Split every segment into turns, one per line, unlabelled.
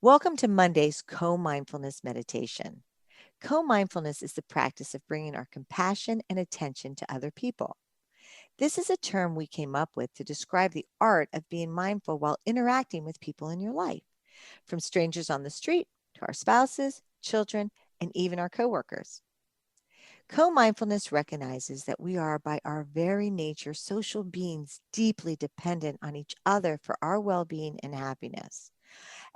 Welcome to Monday's Co-Mindfulness meditation. Co-mindfulness is the practice of bringing our compassion and attention to other people. This is a term we came up with to describe the art of being mindful while interacting with people in your life, from strangers on the street to our spouses, children, and even our coworkers. Co-mindfulness recognizes that we are, by our very nature, social beings deeply dependent on each other for our well-being and happiness.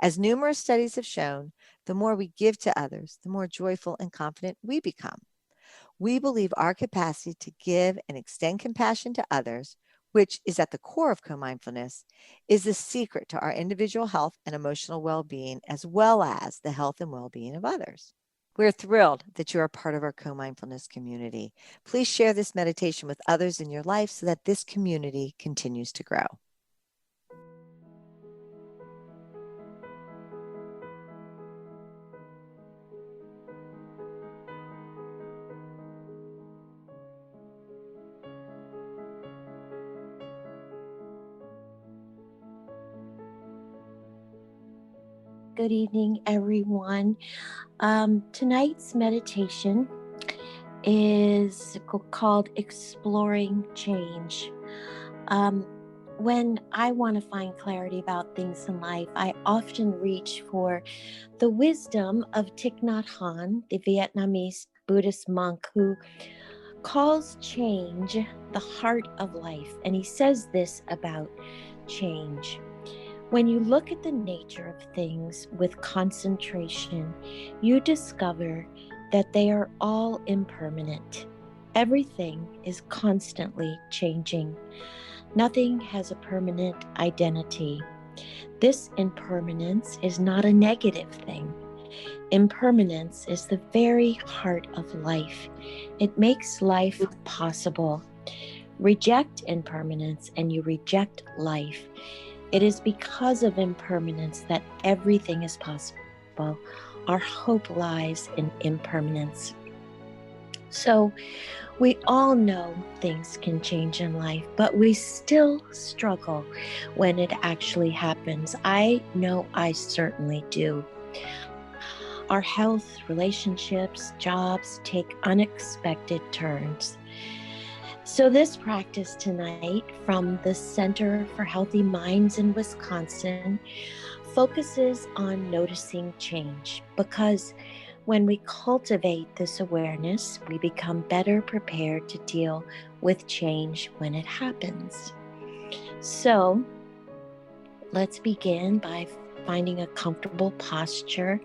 As numerous studies have shown, the more we give to others, the more joyful and confident we become. We believe our capacity to give and extend compassion to others, which is at the core of co-mindfulness, is the secret to our individual health and emotional well-being, as well as the health and well-being of others. We're thrilled that you are part of our co-mindfulness community. Please share this meditation with others in your life so that this community continues to grow.
Good evening, everyone. Tonight's meditation is called Exploring Change. When I want to find clarity about things in life, I often reach for the wisdom of Thich Nhat Hanh, the Vietnamese Buddhist monk who calls change the heart of life. And he says this about change. When you look at the nature of things with concentration, you discover that they are all impermanent. Everything is constantly changing. Nothing has a permanent identity. This impermanence is not a negative thing. Impermanence is the very heart of life. It makes life possible. Reject impermanence and you reject life. It is because of impermanence that everything is possible. Our hope lies in impermanence. So we all know things can change in life, but we still struggle when it actually happens. I know I certainly do. Our health, relationships, jobs take unexpected turns. So this practice tonight from the Center for Healthy Minds in Wisconsin focuses on noticing change, because when we cultivate this awareness, we become better prepared to deal with change when it happens. So let's begin by finding a comfortable posture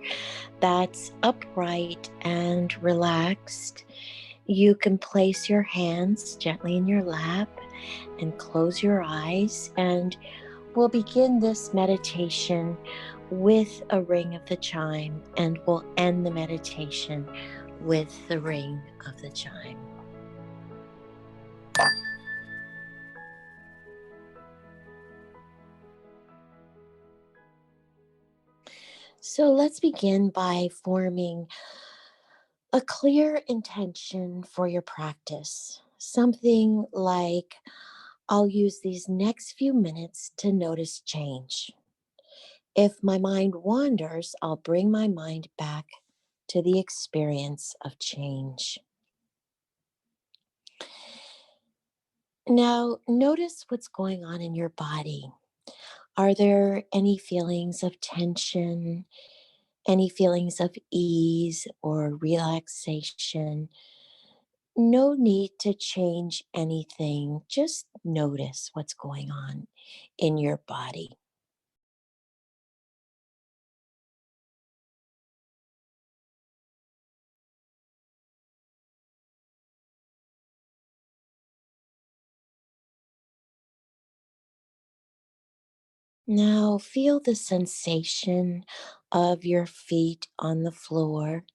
that's upright and relaxed. You can place your hands gently in your lap and close your eyes, and we'll begin this meditation with a ring of the chime, and we'll end the meditation with the ring of the chime. So let's begin by forming a clear intention for your practice. Something like, I'll use these next few minutes to notice change. If my mind wanders, I'll bring my mind back to the experience of change. Now, notice what's going on in your body. Are there any feelings of tension, any feelings of ease or relaxation? No need to change anything. Just notice what's going on in your body. Now feel the sensation of your feet on the floor.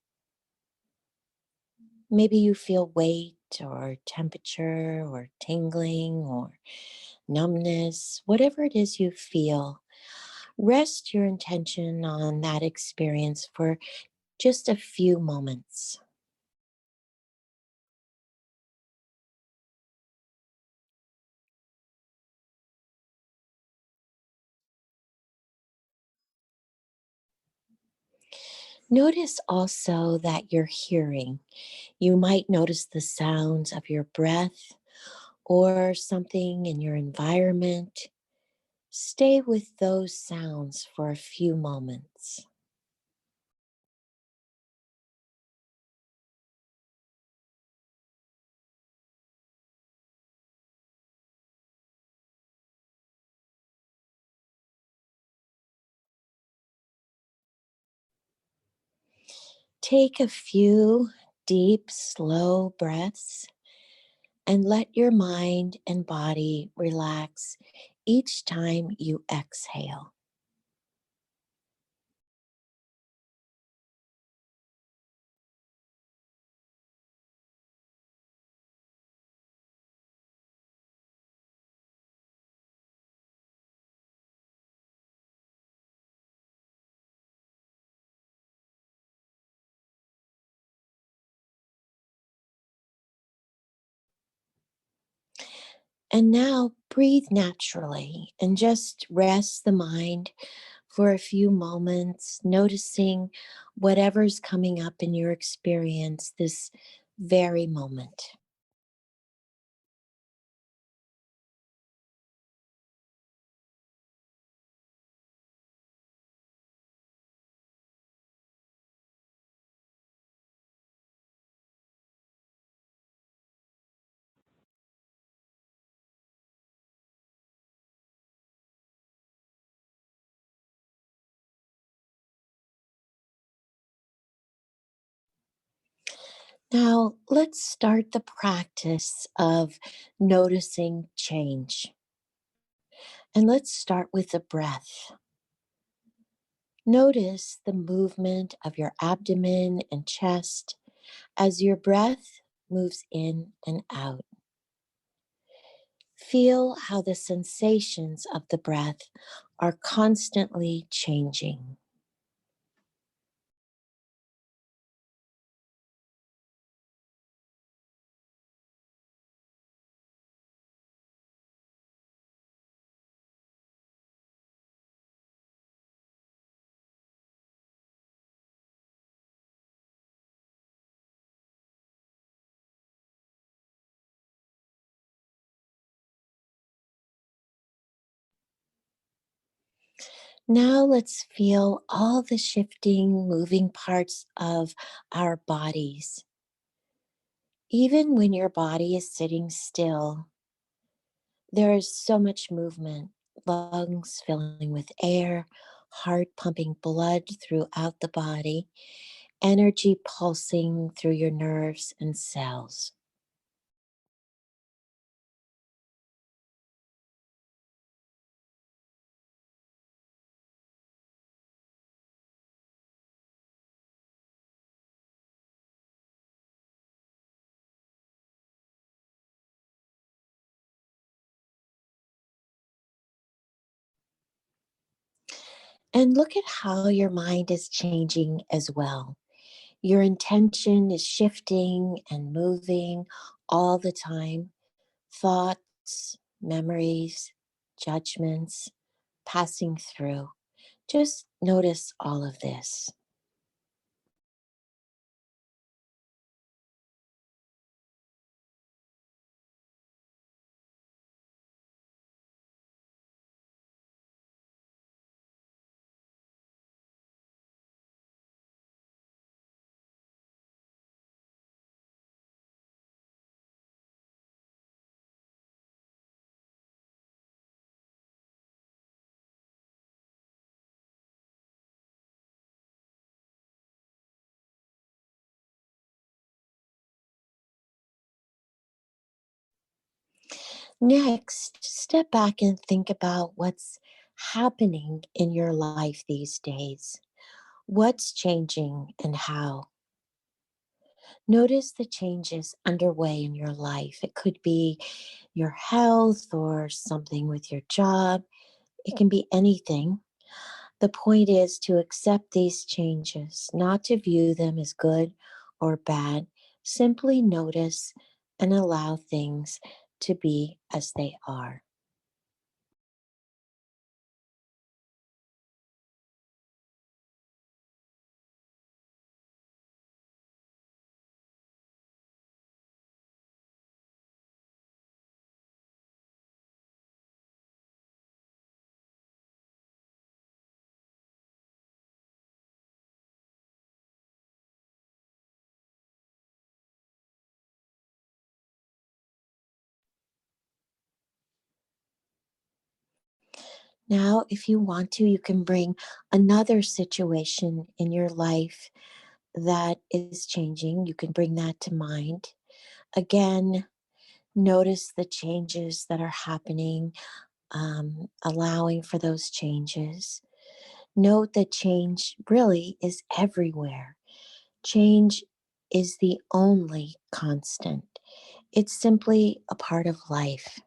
Maybe you feel weight or temperature or tingling or numbness, whatever it is you feel. Rest your intention on that experience for just a few moments. Notice also that you're hearing. You might notice the sounds of your breath or something in your environment. Stay with those sounds for a few moments. Take a few deep, slow breaths and let your mind and body relax each time you exhale. And now breathe naturally and just rest the mind for a few moments, noticing whatever's coming up in your experience this very moment. Now, let's start the practice of noticing change. And let's start with the breath. Notice the movement of your abdomen and chest as your breath moves in and out. Feel how the sensations of the breath are constantly changing. Now let's feel all the shifting, moving parts of our bodies. Even when your body is sitting still, there is so much movement, lungs filling with air, heart pumping blood throughout the body, energy pulsing through your nerves and cells. And look at how your mind is changing as well. Your intention is shifting and moving all the time. Thoughts, memories, judgments passing through. Just notice all of this. Next, step back and think about what's happening in your life these days. What's changing and how? Notice the changes underway in your life. It could be your health or something with your job. It can be anything. The point is to accept these changes, not to view them as good or bad. Simply notice and allow things to be as they are. Now, if you want to, you can bring another situation in your life that is changing. You can bring that to mind. Again, notice the changes that are happening, allowing for those changes. Note that change really is everywhere. Change is the only constant, it's simply a part of life.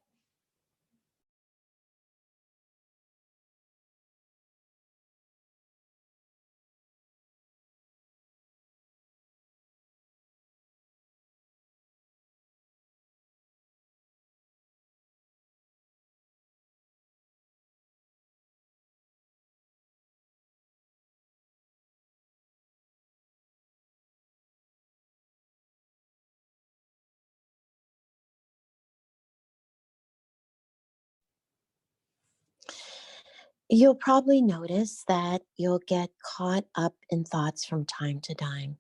You'll probably notice that you'll get caught up in thoughts from time to time.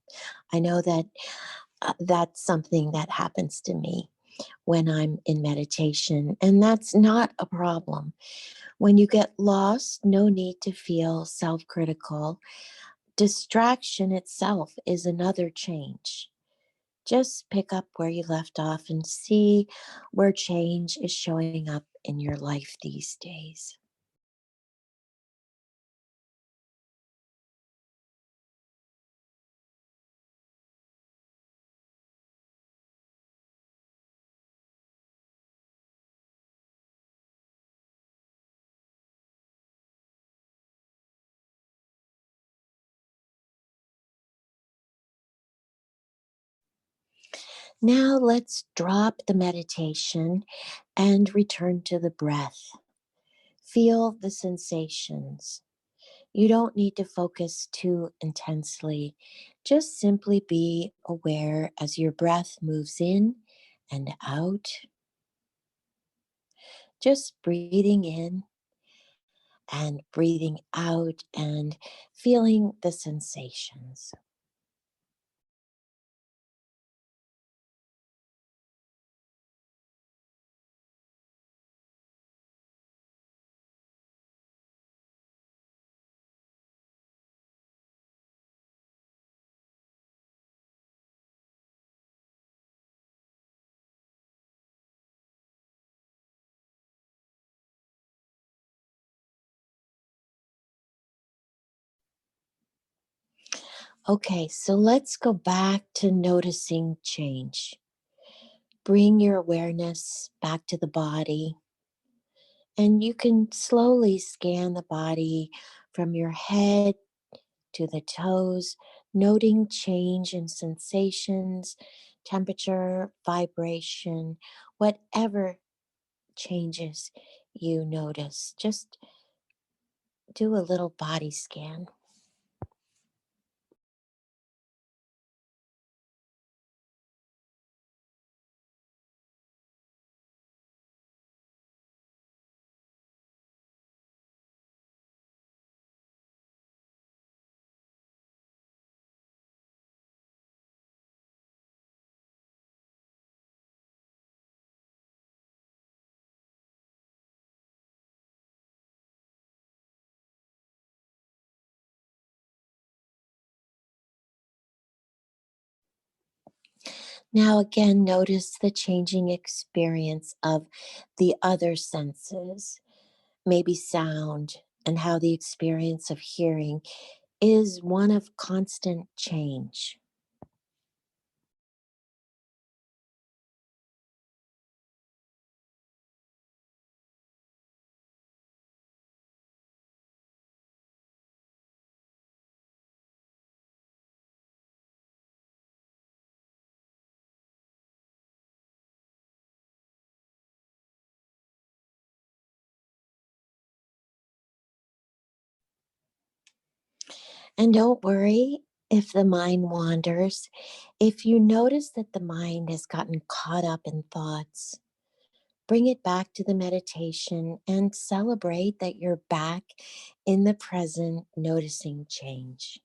I know that that's something that happens to me when I'm in meditation, and that's not a problem. When you get lost, no need to feel self critical. Distraction itself is another change. Just pick up where you left off and see where change is showing up in your life these days. Now let's drop the meditation and return to the breath. Feel the sensations. You don't need to focus too intensely. Just simply be aware as your breath moves in and out. Just breathing in and breathing out and feeling the sensations. Okay, so let's go back to noticing change. Bring your awareness back to the body, and you can slowly scan the body from your head to the toes, noting change in sensations, temperature, vibration, whatever changes you notice. Just do a little body scan. Now, again, notice the changing experience of the other senses, maybe sound, and how the experience of hearing is one of constant change. And don't worry if the mind wanders. If you notice that the mind has gotten caught up in thoughts, bring it back to the meditation and celebrate that you're back in the present, noticing change.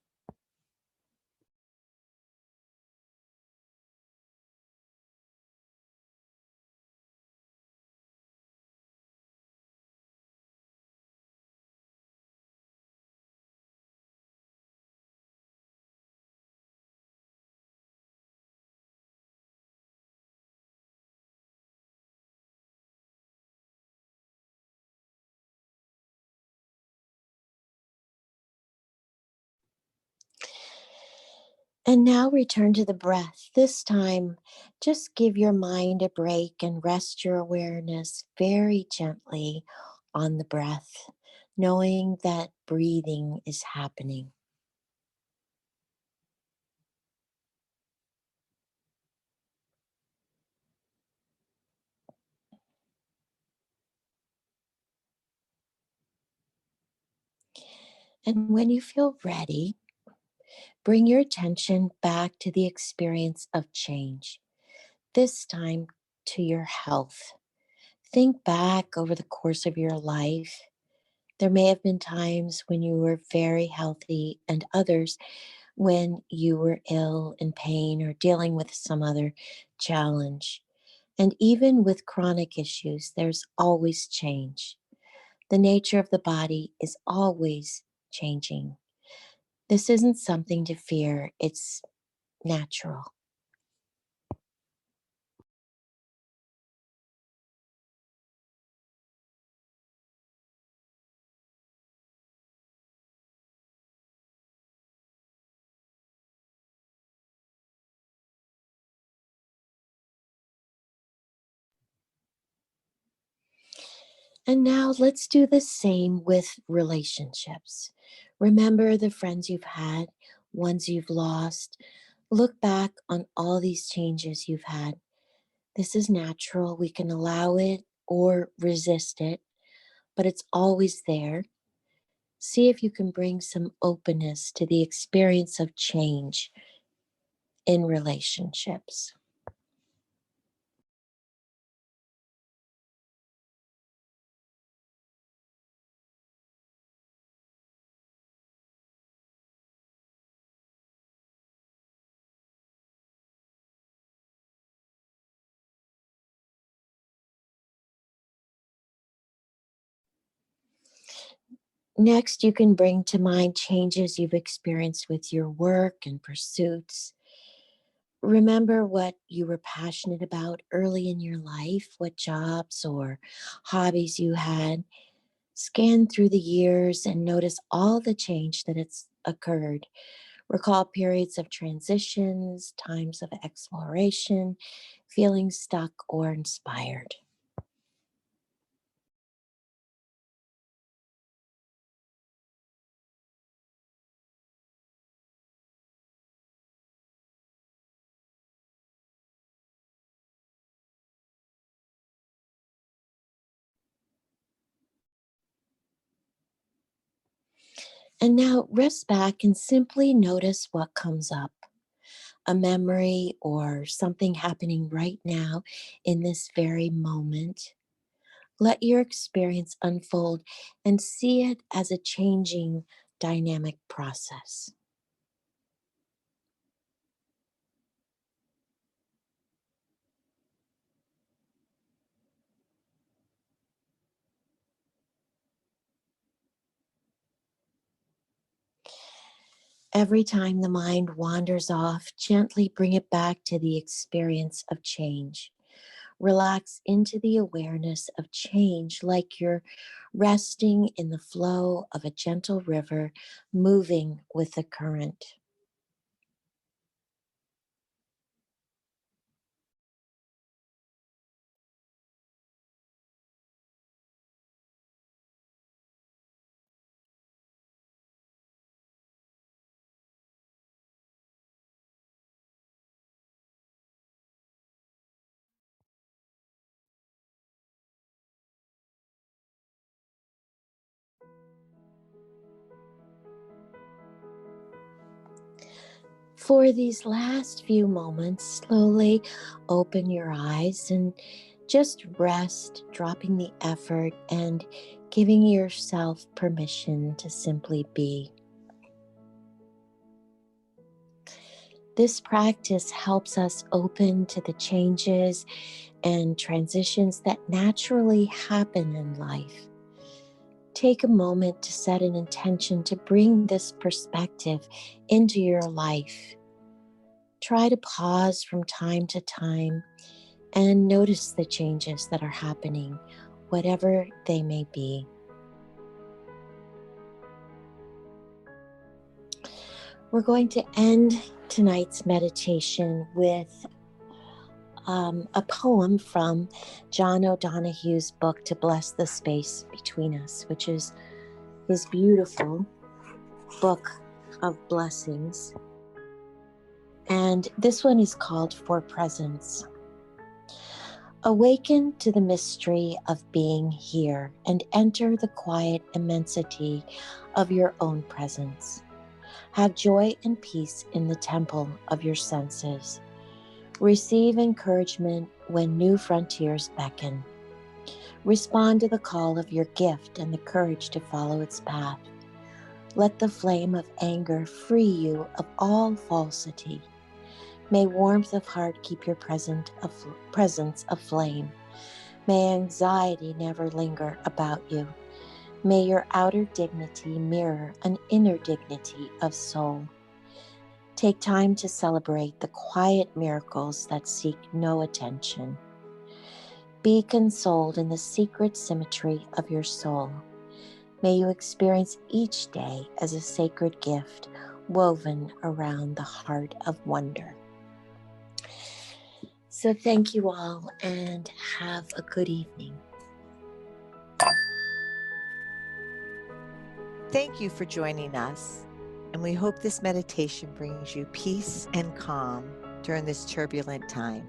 And now return to the breath. This time, just give your mind a break and rest your awareness very gently on the breath, knowing that breathing is happening. And when you feel ready, bring your attention back to the experience of change, this time to your health. Think back over the course of your life. There may have been times when you were very healthy and others when you were ill, in pain, or dealing with some other challenge. And even with chronic issues, there's always change. The nature of the body is always changing. This isn't something to fear, it's natural. And now let's do the same with relationships. Remember the friends you've had, ones you've lost. Look back on all these changes you've had. This is natural. We can allow it or resist it, but it's always there. See if you can bring some openness to the experience of change in relationships. Next, you can bring to mind changes you've experienced with your work and pursuits. Remember what you were passionate about early in your life, what jobs or hobbies you had. Scan through the years and notice all the change that it's occurred. Recall periods of transitions, times of exploration, feeling stuck or inspired. And now rest back and simply notice what comes up. A memory or something happening right now in this very moment. Let your experience unfold and see it as a changing dynamic process. Every time the mind wanders off, gently bring it back to the experience of change. Relax into the awareness of change like you're resting in the flow of a gentle river moving with the current. For these last few moments, slowly open your eyes and just rest, dropping the effort and giving yourself permission to simply be. This practice helps us open to the changes and transitions that naturally happen in life. Take a moment to set an intention to bring this perspective into your life. Try to pause from time to time and notice the changes that are happening, whatever they may be. We're going to end tonight's meditation with a poem from John O'Donohue's book, To Bless the Space Between Us, which is his beautiful book of blessings. And this one is called For Presence. Awaken to the mystery of being here and enter the quiet immensity of your own presence. Have joy and peace in the temple of your senses. Receive encouragement when new frontiers beckon. Respond to the call of your gift and the courage to follow its path. Let the flame of anger free you of all falsity. May warmth of heart keep your presence aflame. May anxiety never linger about you. May your outer dignity mirror an inner dignity of soul. Take time to celebrate the quiet miracles that seek no attention. Be consoled in the secret symmetry of your soul. May you experience each day as a sacred gift woven around the heart of wonder. So thank you all and have a good evening.
Thank you for joining us, and we hope this meditation brings you peace and calm during this turbulent time.